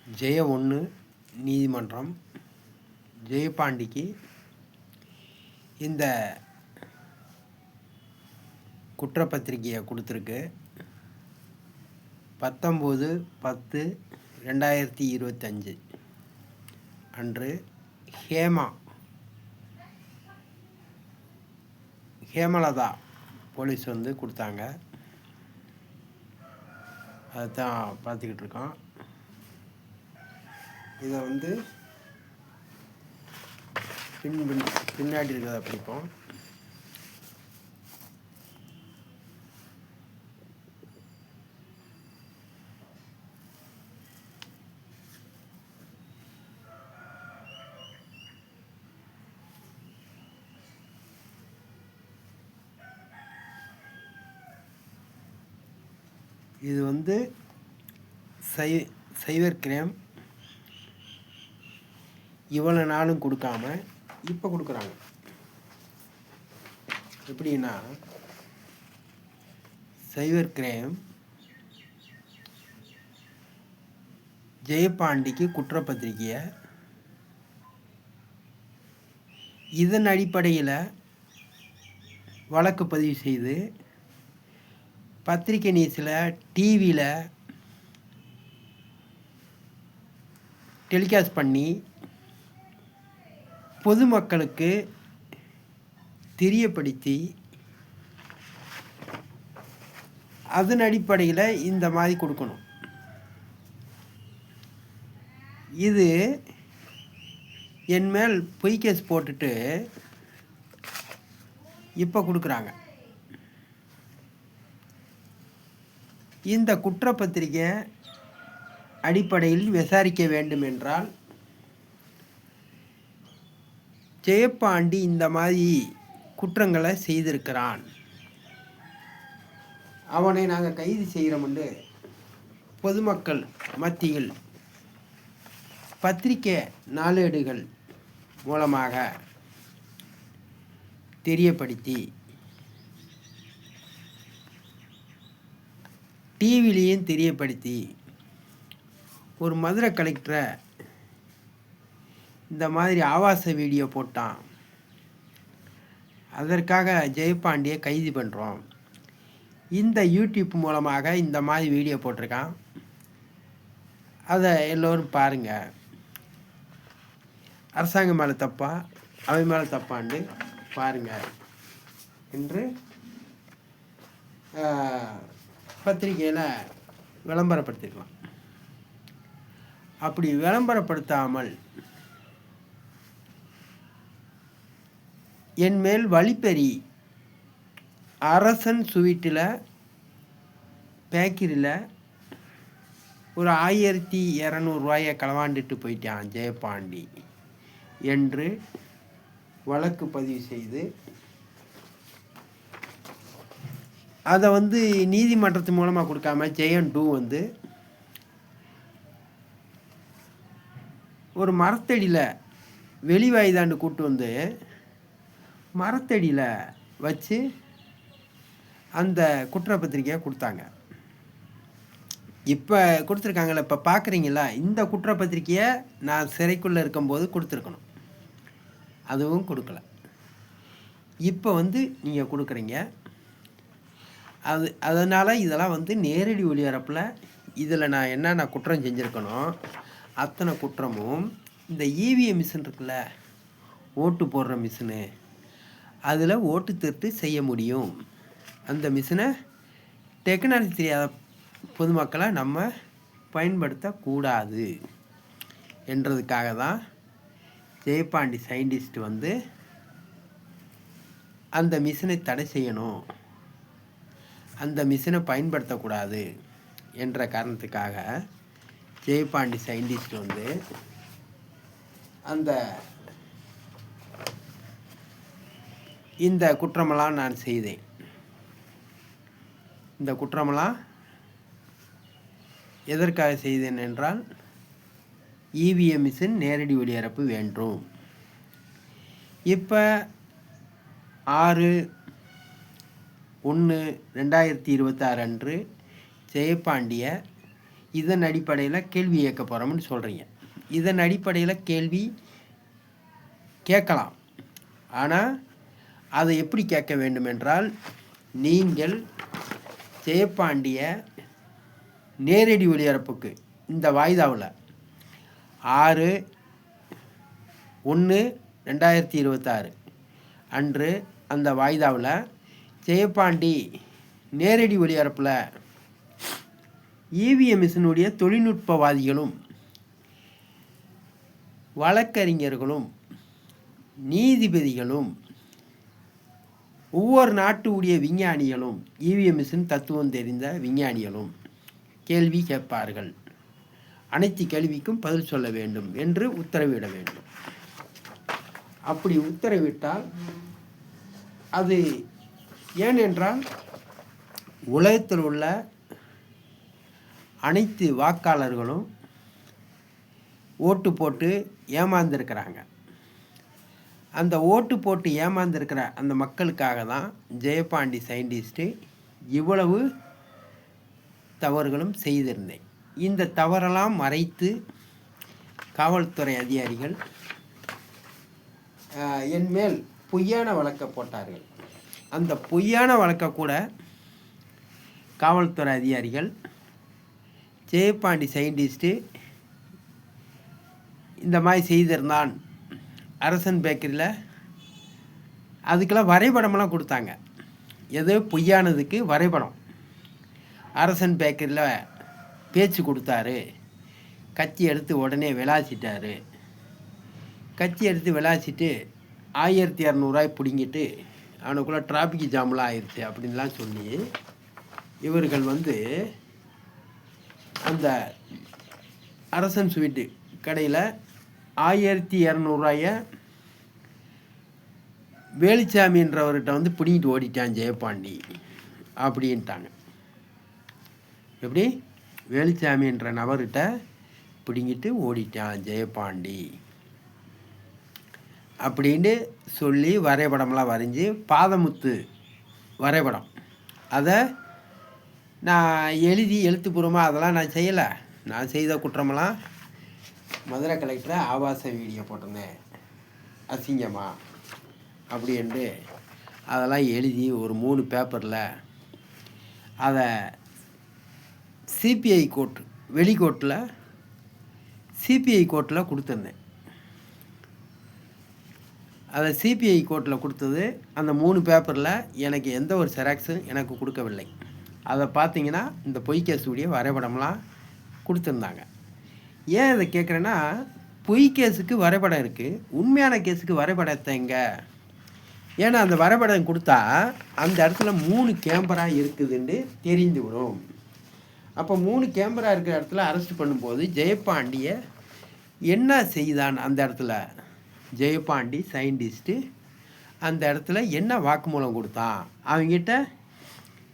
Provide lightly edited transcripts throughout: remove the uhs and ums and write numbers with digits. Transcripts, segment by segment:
ஜெய 1 நீதிமன்றம் ஜெயபாண்டிக்கு இந்த குற்றப்பத்திரிகையை கொடுத்துருக்கு. 19/10/2025 அன்று ஹேமலதா போலீஸ் கொடுத்தாங்க. அதுதான் பார்த்துக்கிட்டு இருக்கோம். இதை பின்னாடி இருக்கிறத படிப்போம். இது சைபர் கிரைம் இவ்வளோ நாளும் கொடுக்காம இப்போ கொடுக்குறாங்க. எப்படின்னா, சைபர் கிரைம் ஜெயபாண்டிக்கு குற்றப்பத்திரிகையை இதன் அடிப்படையில் வழக்கு பதிவு செய்து பத்திரிகை நியூஸில் டிவியில் டெலிகாஸ்ட் பண்ணி பொதுமக்களுக்கு தெரியப்படுத்தி அதன் அடிப்படையில் இந்த மாதிரி கொடுக்கணும். இது என் மேல் பொய் கேஸ் போட்டுட்டு இப்போ கொடுக்குறாங்க. இந்த குற்றப்பத்திரிகை அடிப்படையில் விசாரிக்க வேண்டும் என்றால் ஜெயபாண்டி இந்த மாதிரி குற்றங்களை செய்திருக்கிறான், அவனை நாங்கள் கைது செய்கிறோம்னு பொதுமக்கள் மத்தியில் பத்திரிகை நாளேடுகள் மூலமாக தெரியப்படுத்தி டிவிலையும் தெரியப்படுத்தி ஒரு மதுரை கலெக்டரை இந்த மாதிரி ஆபாச வீடியோ போட்டான், அதற்காக ஜெயபாண்டியை கைது பண்ணுறோம், இந்த யூடியூப் மூலமாக இந்த மாதிரி வீடியோ போட்டிருக்கான், அதை எல்லோரும் பாருங்கள், அரசாங்கம் மேலே தப்பா அவன் மேலே தப்பான்னு பாருங்கள் என்று பத்திரிகையில் விளம்பரப்படுத்திருக்கலாம். அப்படி விளம்பரப்படுத்தாமல் என் மேல் வழிப்பறி அரசன் ஸ்வீட்டில் பேக்கரியில் ஒரு 1200 களவாண்டுட்டு போயிட்டான் ஜெயபாண்டி என்று வழக்கு பதிவு செய்து அதை நீதிமன்றத்து மூலமாக கொடுக்காம ஜெயன் 2 ஒரு மரத்தடியில் வெளிவாய்தாண்டு கூட்டு மரத்தடியில் வச்சு அந்த குற்றப்பத்திரிக்கையை கொடுத்தாங்க. இப்போ கொடுத்துருக்காங்கள, இப்போ பார்க்குறீங்களா, இந்த குற்றப்பத்திரிக்கையை நான் சிறைக்குள்ளே இருக்கும்போது கொடுத்துருக்கணும், அதுவும் கொடுக்கல. இப்போ நீங்கள் கொடுக்குறீங்க. அதனால் இதெல்லாம் நேரடி ஒளிபரப்பில் இதில் நான் என்னென்ன குற்றம் செஞ்சுருக்கணும் அத்தனை குற்றமும் இந்த இவிஎம் மிஷின் இருக்குல்ல, ஓட்டு போடுற மிஷினு, அதில் ஓட்டு திருட்டு செய்ய முடியும். அந்த மிஷினை டெக்னாலஜி தெரியாத பொதுமக்களை நம்ம பயன்படுத்தக்கூடாது என்றதுக்காக தான் ஜெயபாண்டி சயின்டிஸ்ட் அந்த மிஷினை தடை செய்யணும், அந்த மிஷினை பயன்படுத்தக்கூடாது என்ற காரணத்துக்காக ஜெயபாண்டி சயின்டிஸ்ட் இந்த குற்றமெல்லாம் நான் செய்தேன். இந்த குற்றமெல்லாம் எதற்காக செய்தேன் என்றால் இவிஎம் மிஷின் நேரடி ஒளிபரப்பு வேண்டும். இப்போ 6/1/2026 அன்று ஜெயபாண்டியை இதன் அடிப்படையில் கேள்வி கேட்க போகிறோம்னு சொல்கிறீங்க. இதன் அடிப்படையில் கேள்வி கேட்கலாம். ஆனால் அதை எப்படி கேட்க வேண்டும் என்றால், நீங்கள் ஜெயபாண்டிய நேரடி ஒளிபரப்புக்கு இந்த வாய்தாவில் 6/1/2026 அன்று அந்த வாய்தாவில் ஜெயபாண்டி நேரடி ஒளிபரப்பில் இவிஎம் மிஷினுடைய தொழில்நுட்பவாதிகளும் வழக்கறிஞர்களும் நீதிபதிகளும் ஒவ்வொரு நாட்டுடைய விஞ்ஞானிகளும் இவிஎம் மிஷின் தத்துவம் தெரிந்த விஞ்ஞானிகளும் கேள்வி கேட்பார்கள். அனைத்து கேள்விக்கும் பதில் சொல்ல வேண்டும் என்று உத்தரவிட வேண்டும். அப்படி உத்தரவிட்டால் அது ஏனென்றால் உலகத்தில் உள்ள அனைத்து வாக்காளர்களும் ஓட்டு போட்டு ஏமாந்துருக்கிறாங்க. அந்த ஓட்டு போட்டு ஏமாந்துருக்கிற அந்த மக்களுக்காக தான் ஜெயபாண்டி சயின்டிஸ்ட்டு இவ்வளவு தவறுகளும் செய்திருந்தேன். இந்த தவறெல்லாம் மறைத்து காவல்துறை அதிகாரிகள் என் மேல் பொய்யான வழக்கை போட்டார்கள். அந்த பொய்யான வழக்கை கூட காவல்துறை அதிகாரிகள் ஜெயபாண்டி சயின்டிஸ்ட்டு இந்த மாதிரி செய்திருந்தான் அரசன் பேக்கரியில் அதுக்கெல்லாம் வரைபடமெல்லாம் கொடுத்தாங்க. எது பொய்யானதுக்கு வரைபடம். அரசன் பேக்கரியில் பேச்சு கொடுத்தாரு, கத்தி எடுத்து உடனே விளாசிட்டாரு, கத்தி எடுத்து விளாசிட்டு 1200 பிடிங்கிட்டு அவனுக்குள்ளே டிராஃபிக் ஜாம்லாம் ஆயிடுச்சு அப்படின்லாம் சொல்லி இவர்கள் அந்த அரசன் ஸ்வீட்டு கடையில் 1200 வேலுச்சாமின்றவர்கிட்ட பிடிங்கிட்டு ஓடிட்டான் ஜெயபாண்டி அப்படின்ட்டாங்க. எப்படி? வேலுச்சாமின்ற நபர்கிட்ட பிடிங்கிட்டு ஓடிட்டான் ஜெயபாண்டி அப்படின்னு சொல்லி வரைபடம்லாம் வரைஞ்சி பாதமுத்து வரைபடம் அதை நான் எழுதி எழுத்துப்பூர்வமாக அதெல்லாம் நான் செய்யலை. நான் செய்த குற்றமெல்லாம் மதுரை கலெக்டரை ஆபாச வீடியோ போட்டிருந்தேன் அசிங்கமா அப்படின்ட்டு அதெல்லாம் எழுதி ஒரு 3 பேப்பரில் அதை சிபிஐ கோர்ட் வெளிக்கோர்ட்டில் சிபிஐ கோர்ட்டில் கொடுத்துருந்தேன். அதை சிபிஐ கோர்ட்டில் கொடுத்தது அந்த 3 பேப்பரில் எனக்கு எந்த ஒரு செராக்ஸும் எனக்கு கொடுக்கவில்லை. அதை பார்த்தீங்கன்னா இந்த பொய் கேஸுடைய வரைபடம்லாம் கொடுத்துருந்தாங்க. ஏன் இதை கேட்குறேன்னா, பொய் கேஸுக்கு வரைபடம் இருக்குது, உண்மையான கேஸுக்கு வரைபடத்தை எங்கே? ஏன்னா அந்த வரைபடம் கொடுத்தா அந்த இடத்துல 3 கேமரா இருக்குதுன்னு தெரிந்து விடும். அப்போ 3 கேமரா இருக்கிற இடத்துல அரெஸ்ட் பண்ணும்போது ஜெயபாண்டியை என்ன செய்தான்? அந்த இடத்துல ஜெயபாண்டி சயின்டிஸ்ட்டு அந்த இடத்துல என்ன வாக்குமூலம் கொடுத்தான்? அவங்ககிட்ட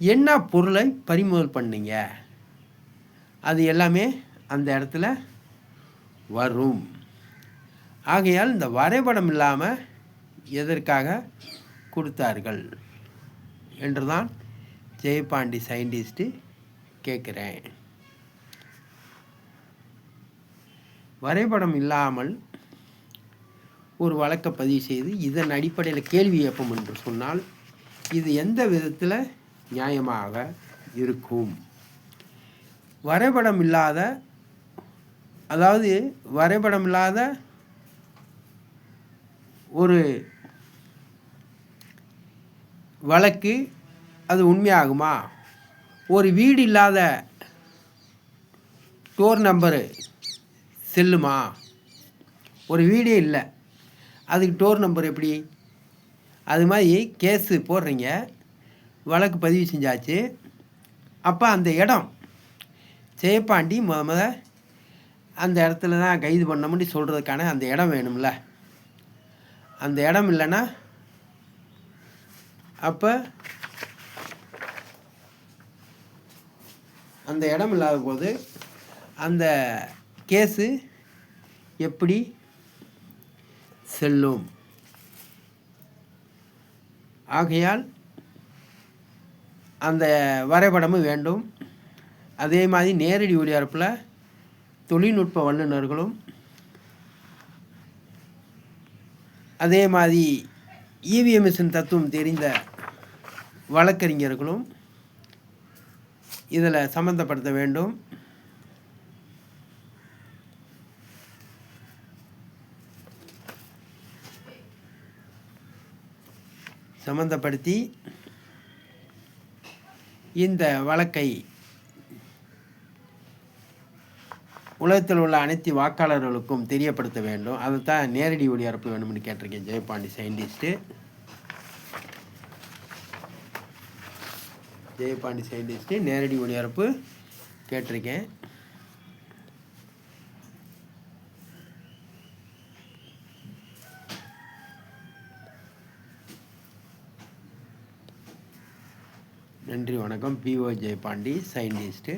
என்ன பொருளை பறிமுதல் பண்ணீங்க? அது எல்லாமே அந்த இடத்துல வரும். ஆகையால் இந்த வரைபடம் இல்லாமல் எதற்காக கொடுத்தார்கள் என்று தான் ஜெயபாண்டி சயின்டிஸ்ட்டு கேட்குறேன். வரைபடம் இல்லாமல் ஒரு வழக்கை பதிவு செய்து இதன் அடிப்படையில் கேள்வி கேட்போம் என்று சொன்னால் இது எந்த விதத்தில் நியாயமாக இருக்கும்? வரைபடம் இல்லாத, அதாவது வரைபடம் இல்லாத ஒரு வழக்கு அது உண்மையாகுமா? ஒரு வீடு இல்லாத டோர் நம்பரு செல்லுமா? ஒரு வீடே இல்லை, அதுக்கு டோர் நம்பர் எப்படி? அது மாதிரி கேஸு போடுறீங்க, வழக்கு பதிவு செஞ்சாச்சு. அப்போ அந்த இடம் ஜெயபாண்டி முத அந்த இடத்துல தான் கைது பண்ண சொல்கிறதுக்கான அந்த இடம் வேணும்ல. அந்த இடம் இல்லைன்னா அப்போ அந்த இடம் இல்லாத போது அந்த கேஸு எப்படி செல்லும்? ஆகையால் அந்த வரைபடமும் வேண்டும், அதே மாதிரி நேரடி ஒளிபரப்பில் தொழில்நுட்ப வல்லுநர்களும் அதே மாதிரி இவிஎம்எஸ்ஸின் தத்துவம் தெரிந்த வழக்கறிஞர்களும் இதில் சம்மந்தப்படுத்த வேண்டும். சம்மந்தப்படுத்தி இந்த வழக்கை உலகத்தில் உள்ள அனைத்து வாக்காளர்களுக்கும் தெரியப்படுத்த வேண்டும். அதை தான் நேரடி ஒளிபரப்பு வேணும்னு கேட்டிருக்கேன். ஜெயபாண்டி சயின்டிஸ்ட்டு நேரடி ஒளிபரப்பு கேட்டிருக்கேன். நன்றி, வணக்கம். PO Jayapandi scientist.